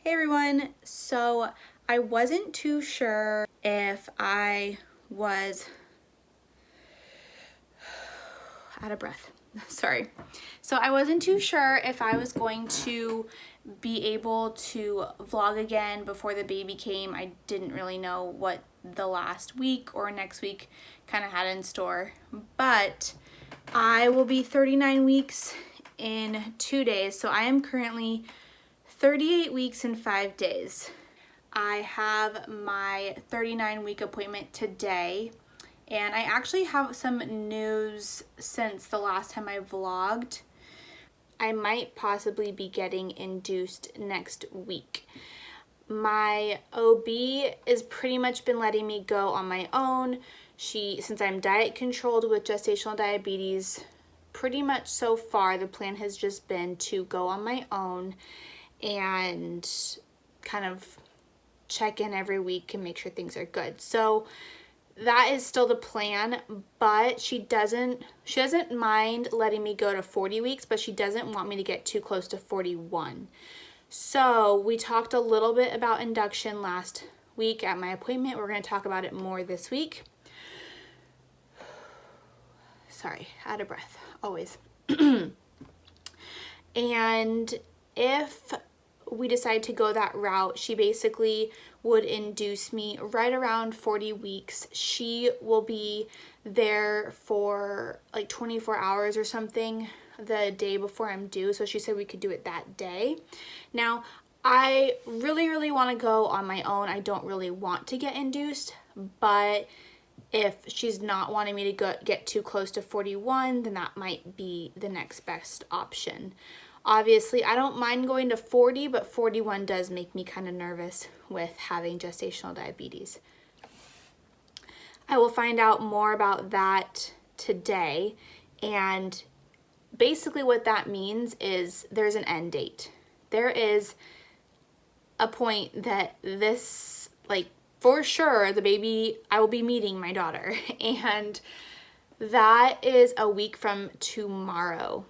Hey everyone, so I wasn't too sure if I was out of breath. Sorry. So I wasn't too sure if I was going to be able to vlog again before the baby came. I didn't really know what the last week or next week kind of had in store, but I will be 39 weeks in 2 days. So I am currently 38 weeks and 5 days. I have my 39-week appointment today, and I actually have some news since the last time I vlogged. I might possibly be getting induced next week. My OB has pretty much been letting me go on my own. Since I'm diet controlled with gestational diabetes, pretty much so far the plan has just been to go on my own and kind of check in every week and make sure things are good. So that is still the plan, but she doesn't mind letting me go to 40 weeks, but she doesn't want me to get too close to 41. So we talked a little bit about induction last week at my appointment. We're going to talk about it more this week. Sorry, out of breath, always. And if we decide to go that route, she basically would induce me right around 40 weeks. She will be there for like 24 hours or something the day before I'm due. So she said we could do it that day. Now, I really want to go on my own. I don't really want to get induced, but if she's not wanting me to get too close to 41, then that might be the next best option. Obviously, I don't mind going to 40, but 41 does make me kind of nervous with having gestational diabetes. I will find out more about that today, and basically what that means is there's an end date. There is a point that this, like, for sure, I will be meeting my daughter, and that is a week from tomorrow.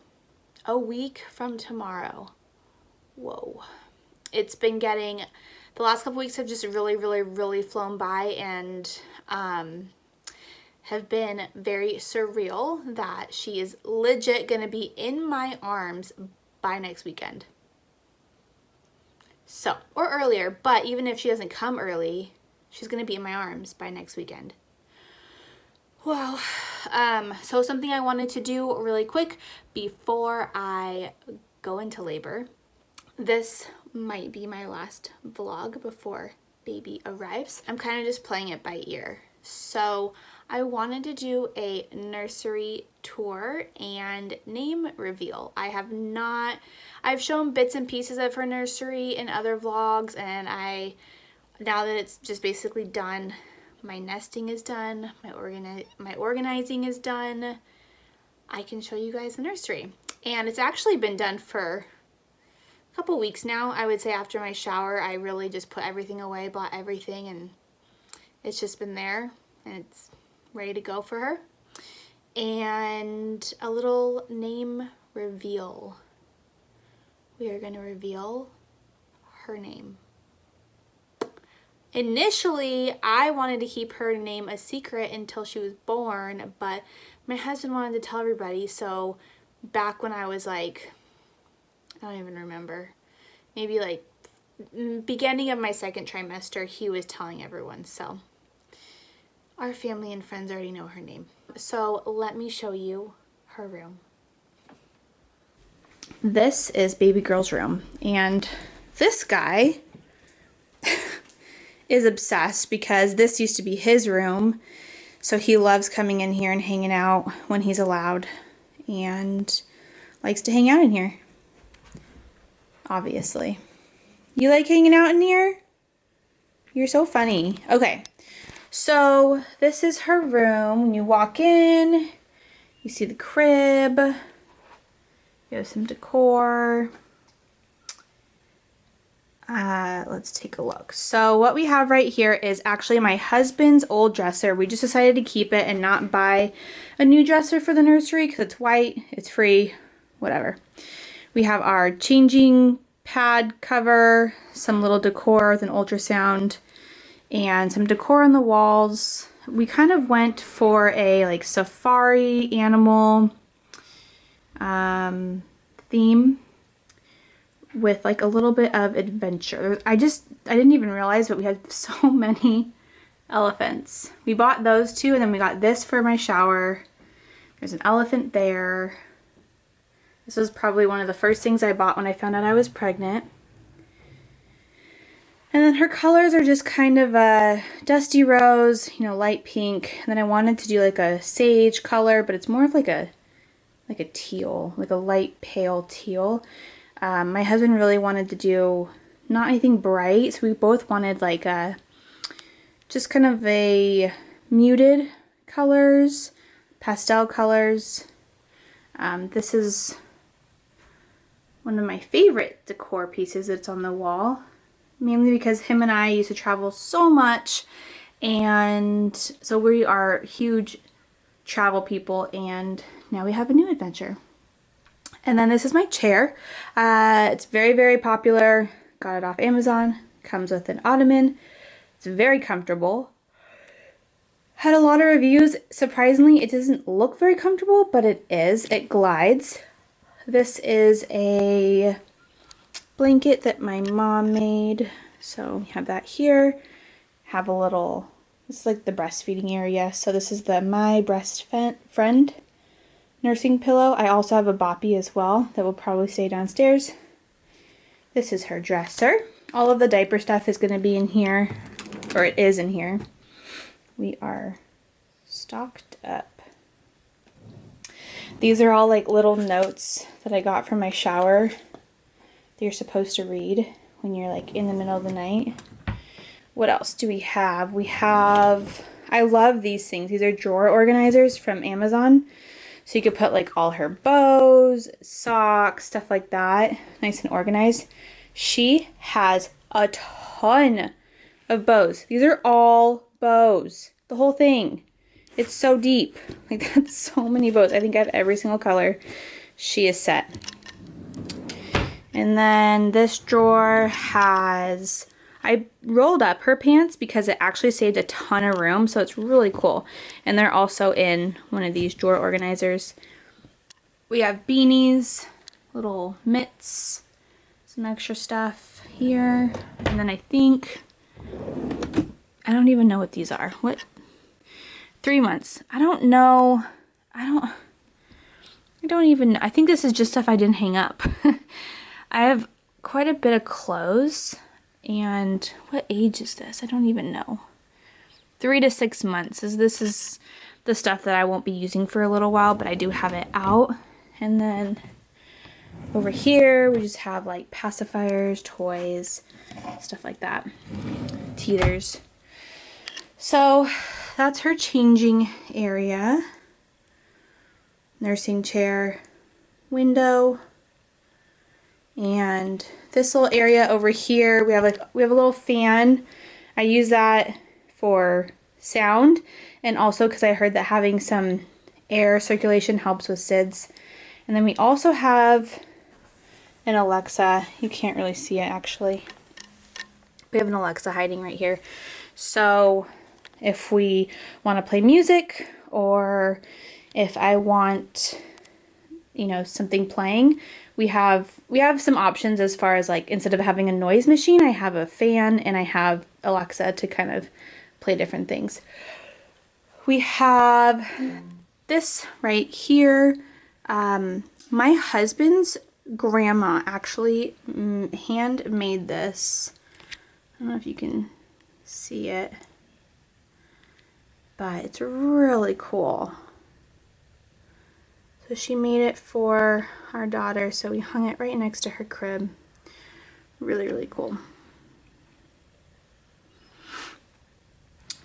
A week from tomorrow. Whoa. It's been the last couple weeks have just really flown by, and have been very surreal that she is legit gonna be in my arms by next weekend. So, or earlier, but even if she doesn't come early, she's gonna be in my arms by next weekend. Wow. So something I wanted to do really quick before I go into labor. This might be my last vlog before baby arrives. I'm kind of just playing it by ear. So I wanted to do a nursery tour and name reveal. I've shown bits and pieces of her nursery in other vlogs, and now that it's just basically done, my nesting is done, my organizing is done, I can show you guys the nursery. And it's actually been done for a couple weeks now. I would say after my shower, I really just put everything away, bought everything, and it's just been there, and it's ready to go for her. And a little name reveal. We are going to reveal her name. Initially, I wanted to keep her name a secret until she was born, but my husband wanted to tell everybody, so back when I was like, I don't even remember, maybe like beginning of my second trimester, he was telling everyone, so our family and friends already know her name. So let me show you her room. This is baby girl's room, and this guy is obsessed because this used to be his room, so he loves coming in here and hanging out when he's allowed, and likes to hang out in here, obviously. You like hanging out in here? You're so funny. Okay, so this is her room. When you walk in, you see the crib, you have some decor. Let's take a look. So what we have right here is actually my husband's old dresser. We just decided to keep it and not buy a new dresser for the nursery because it's white, it's free, whatever. We have our changing pad cover, some little decor with an ultrasound, and some decor on the walls. We kind of went for a like safari animal theme with like a little bit of adventure. I didn't even realize, but we had so many elephants. We bought those two, and then we got this for my shower. There's an elephant there. This was probably one of the first things I bought when I found out I was pregnant. And then her colors are just kind of a dusty rose, you know, light pink. And then I wanted to do like a sage color, but it's more of like a teal, like a light pale teal. My husband really wanted to do not anything bright, so we both wanted like a just kind of a muted colors, pastel colors. This is one of my favorite decor pieces that's on the wall, mainly because him and I used to travel so much, and so we are huge travel people, and now we have a new adventure. And then this is my chair. It's very, very popular. Got it off Amazon. Comes with an ottoman. It's very comfortable. Had a lot of reviews. Surprisingly, it doesn't look very comfortable, but it is. It glides. This is a blanket that my mom made. So we have that here. Have a little, this is like the breastfeeding area. So this is the My Breast Friend nursing pillow. I also have a boppy as well that will probably stay downstairs. This is her dresser. All of the diaper stuff is going to be in here, or it is in here. We are stocked up. These are all like little notes that I got from my shower that you're supposed to read when you're like in the middle of the night. What else do we have? We have, I love these things. These are drawer organizers from Amazon. So you could put like all her bows, socks, stuff like that. Nice and organized. She has a ton of bows. These are all bows. The whole thing. It's so deep. Like that's so many bows. I think I have every single color. She is set. And then this drawer has, I rolled up her pants because it actually saved a ton of room, so it's really cool. And they're also in one of these drawer organizers. We have beanies, little mitts, some extra stuff here. And then I think, I don't even know what these are. What? 3 months. I don't know. I don't even, I think this is just stuff I didn't hang up. I have quite a bit of clothes. And what age is this? I don't even know. 3 to 6 months. This is the stuff that I won't be using for a little while, but I do have it out. And then over here, we just have like pacifiers, toys, stuff like that. Teethers. So that's her changing area. Nursing chair, window. And this little area over here, we have a little fan. I use that for sound, and also because I heard that having some air circulation helps with SIDS. And then we also have an Alexa. You can't really see it actually. We have an Alexa hiding right here. So if we want to play music, or if I want, you know, something playing, we have some options as far as like, instead of having a noise machine, I have a fan and I have Alexa to kind of play different things. We have this right here. My husband's grandma actually handmade this. I don't know if you can see it, but it's really cool. So she made it for our daughter, so we hung it right next to her crib. Really, really cool.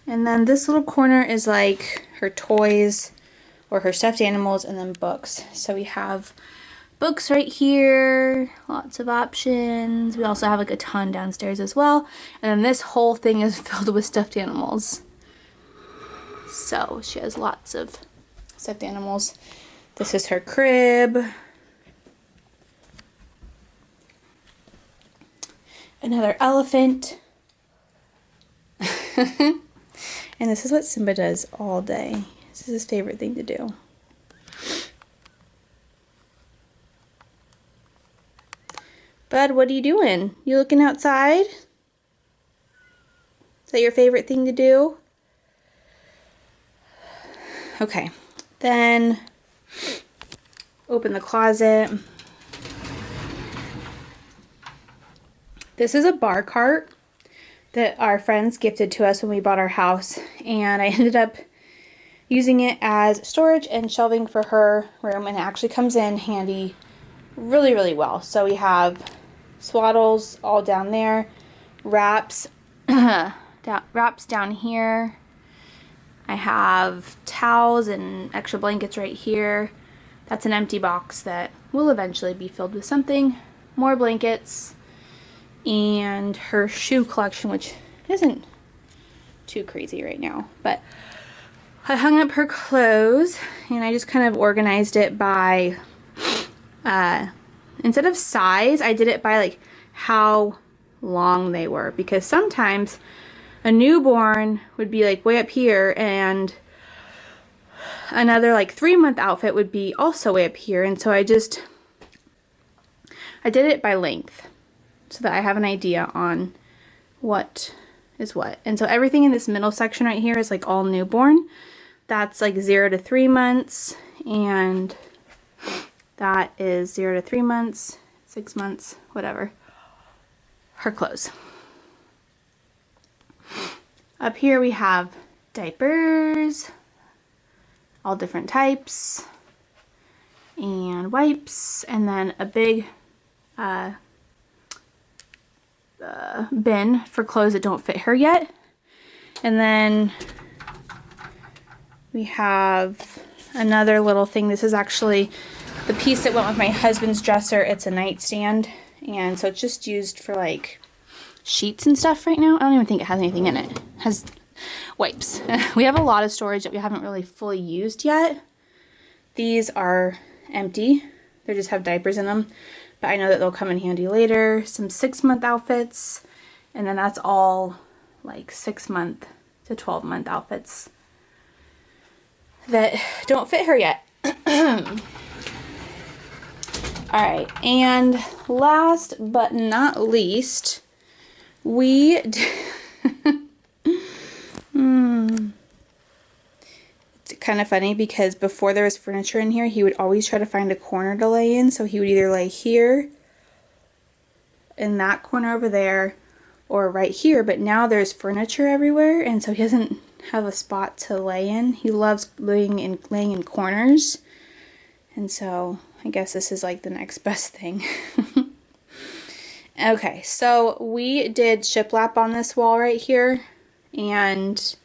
And then this little corner is like her toys or her stuffed animals, and then books. So we have books right here, lots of options. We also have like a ton downstairs as well. And then this whole thing is filled with stuffed animals. So she has lots of stuffed animals. This is her crib. Another elephant. And this is what Simba does all day. This is his favorite thing to do. Bud, what are you doing? You looking outside? Is that your favorite thing to do? Okay, then open the closet. This is a bar cart that our friends gifted to us when we bought our house, and I ended up using it as storage and shelving for her room, and it actually comes in handy really, really well. So we have swaddles all down there, wraps, wraps down here. I have towels and extra blankets right here. That's an empty box that will eventually be filled with something. More blankets. And her shoe collection, which isn't too crazy right now, but I hung up her clothes and I just kind of organized it by instead of size, I did it by like how long they were, because sometimes a newborn would be like way up here and another like 3-month outfit would be also way up here, and so I did it by length, so that I have an idea on what is what. And so everything in this middle section right here is like all newborn. That's like 0 to 3 months, and that is 0 to 3 months, 6 months, whatever. Her clothes. Up here we have diapers, all different types, and wipes, and then a big bin for clothes that don't fit her yet. And then we have another little thing. This is actually the piece that went with my husband's dresser. It's a nightstand, and so it's just used for like sheets and stuff right now. I don't even think it has anything in it. It has wipes. We have a lot of storage that we haven't really fully used yet. These are empty. They just have diapers in them, but I know that they'll come in handy later. Some 6-month outfits, and then that's all like 6-month to 12-month outfits that don't fit her yet. Alright, and last but not least, it's kind of funny because before there was furniture in here, he would always try to find a corner to lay in. So he would either lay here, in that corner over there, or right here. But now there's furniture everywhere, and so he doesn't have a spot to lay in. He loves laying in corners, and so I guess this is like the next best thing. Okay, so we did shiplap on this wall right here, and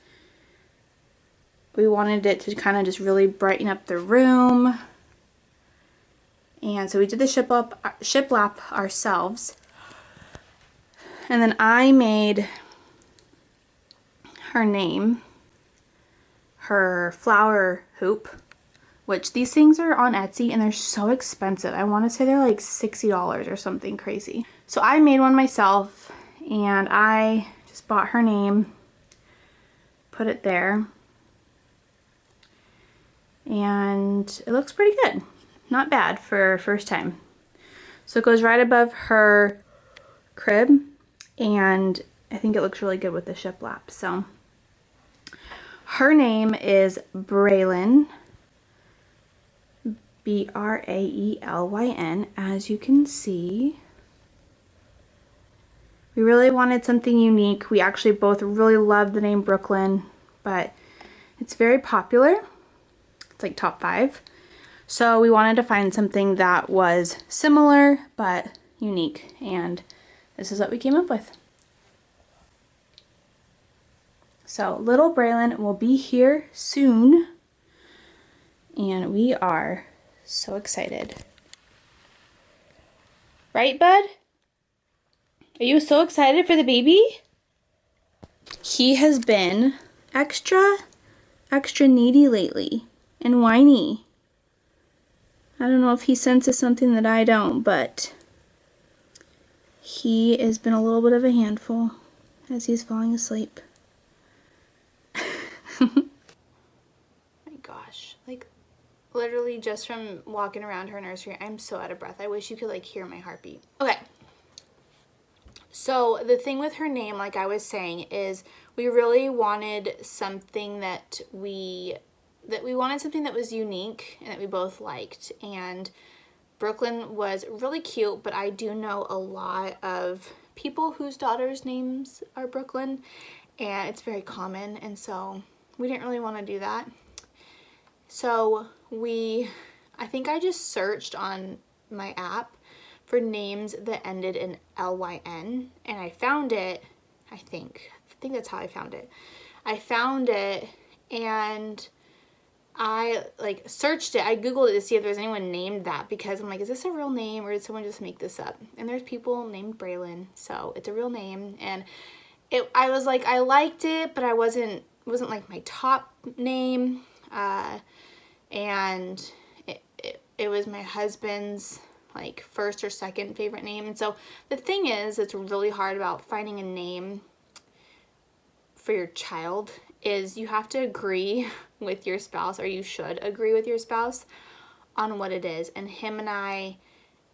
we wanted it to kind of just really brighten up the room. And so we did the shiplap ourselves. And then I made her name, her flower hoop, which these things are on Etsy and they're so expensive. I want to say they're like $60 or something crazy. So I made one myself, and I just bought her name, put it there, and it looks pretty good. Not bad for first time. So it goes right above her crib, and I think it looks really good with the shiplap. So her name is Braylon, Braelyn, as you can see. We really wanted something unique. We actually both really love the name Brooklyn, but it's very popular. It's like top 5. So we wanted to find something that was similar but unique, and this is what we came up with. So little Braylon will be here soon, and we are so excited. Right, bud? Are you so excited for the baby? He has been extra needy lately and whiny. I don't know if he senses something that I don't, but He has been a little bit of a handful as he's falling asleep. My gosh, like literally just from walking around her nursery, I'm so out of breath. I wish you could like hear my heartbeat. Okay. So the thing with her name, like I was saying, is we really wanted something that we wanted something that was unique and that we both liked. And Brooklyn was really cute, but I do know a lot of people whose daughters' names are Brooklyn, and it's very common, and so we didn't really want to do that. So I think I just searched on my app for names that ended in LYN, and I found it. I think that's how I found it. I found it, and I like searched it. I googled it to see if there's anyone named that, because I'm like, is this a real name or did someone just make this up? And there's people named Braylon, so it's a real name. And I was like, I liked it, but I wasn't like my top name. And it was my husband's like first or second favorite name. And so the thing is, it's really hard about finding a name for your child is you have to agree with your spouse, or you should agree with your spouse on what it is. And him and I,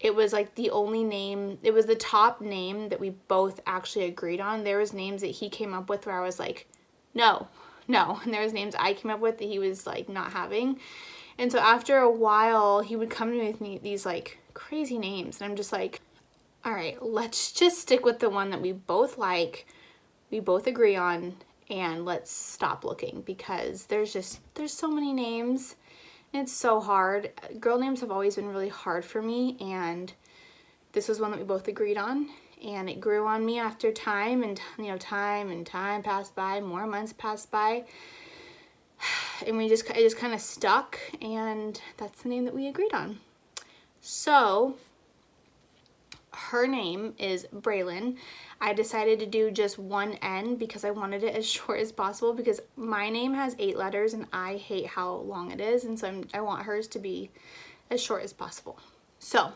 it was like the only name, it was the top name that we both actually agreed on. There was names that he came up with where I was like, no. And there was names I came up with that he was like not having. And so after a while, he would come to me with these like crazy names. And I'm just like, all right, let's just stick with the one that we both like, we both agree on, and let's stop looking, because there's so many names and it's so hard. Girl names have always been really hard for me, and this was one that we both agreed on, and it grew on me after time, and time passed by, more months passed by, and it just kind of stuck, and that's the name that we agreed on. So her name is Braylon. I decided to do just one N because I wanted it as short as possible, because my name has 8 letters and I hate how long it is, and so I want hers to be as short as possible. So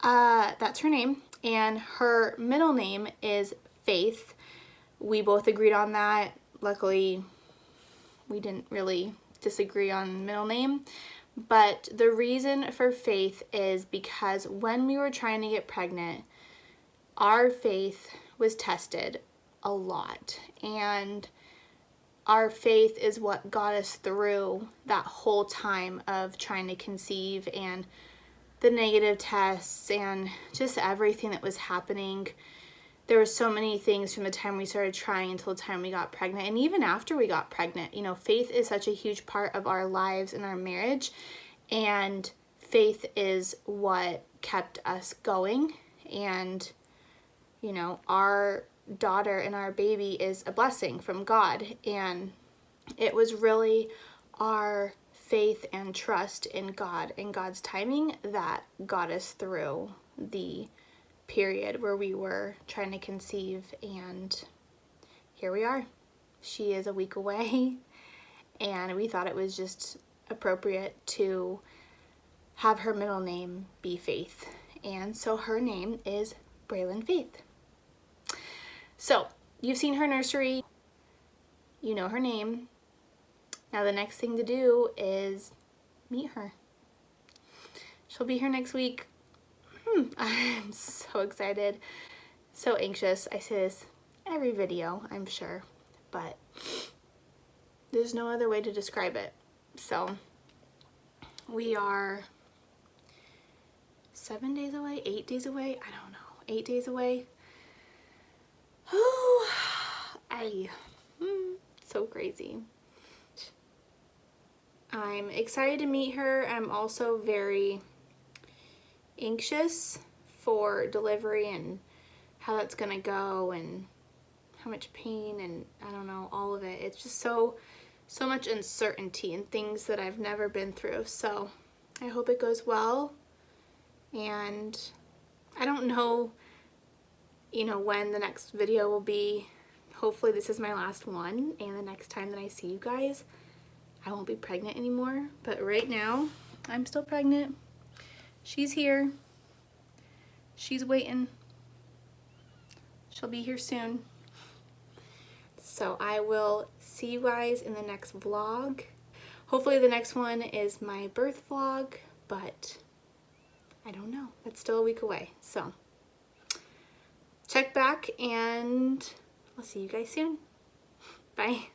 that's her name, and her middle name is Faith. We both agreed on that. Luckily, we didn't really disagree on the middle name. But the reason for Faith is because when we were trying to get pregnant, our faith was tested a lot. And our faith is what got us through that whole time of trying to conceive, and the negative tests and just everything that was happening. There were so many things from the time we started trying until the time we got pregnant. And even after we got pregnant, faith is such a huge part of our lives and our marriage. And faith is what kept us going. And, our daughter and our baby is a blessing from God. And it was really our faith and trust in God and God's timing that got us through the period where we were trying to conceive, and here we are. She is a week away, and we thought it was just appropriate to have her middle name be Faith, and so her name is Braylon Faith. So you've seen her nursery, you know her name. Now the next thing to do is meet her. She'll be here next week. I'm so excited, so anxious. I say this every video, I'm sure, but there's no other way to describe it. So we are 7 days away, 8 days away, I don't know, 8 days away. So crazy. I'm excited to meet her. I'm also very anxious for delivery and how that's gonna go, and how much pain, and I don't know, all of it. It's just so much uncertainty and things that I've never been through. So I hope it goes well, and I don't know when the next video will be. Hopefully this is my last one, and the next time that I see you guys, I won't be pregnant anymore. But right now, I'm still pregnant. She's here. She's waiting. she'll be here soon. So I will see you guys in the next vlog. Hopefully the next one is my birth vlog, but I don't know. That's still a week away. So check back and I'll see you guys soon. Bye.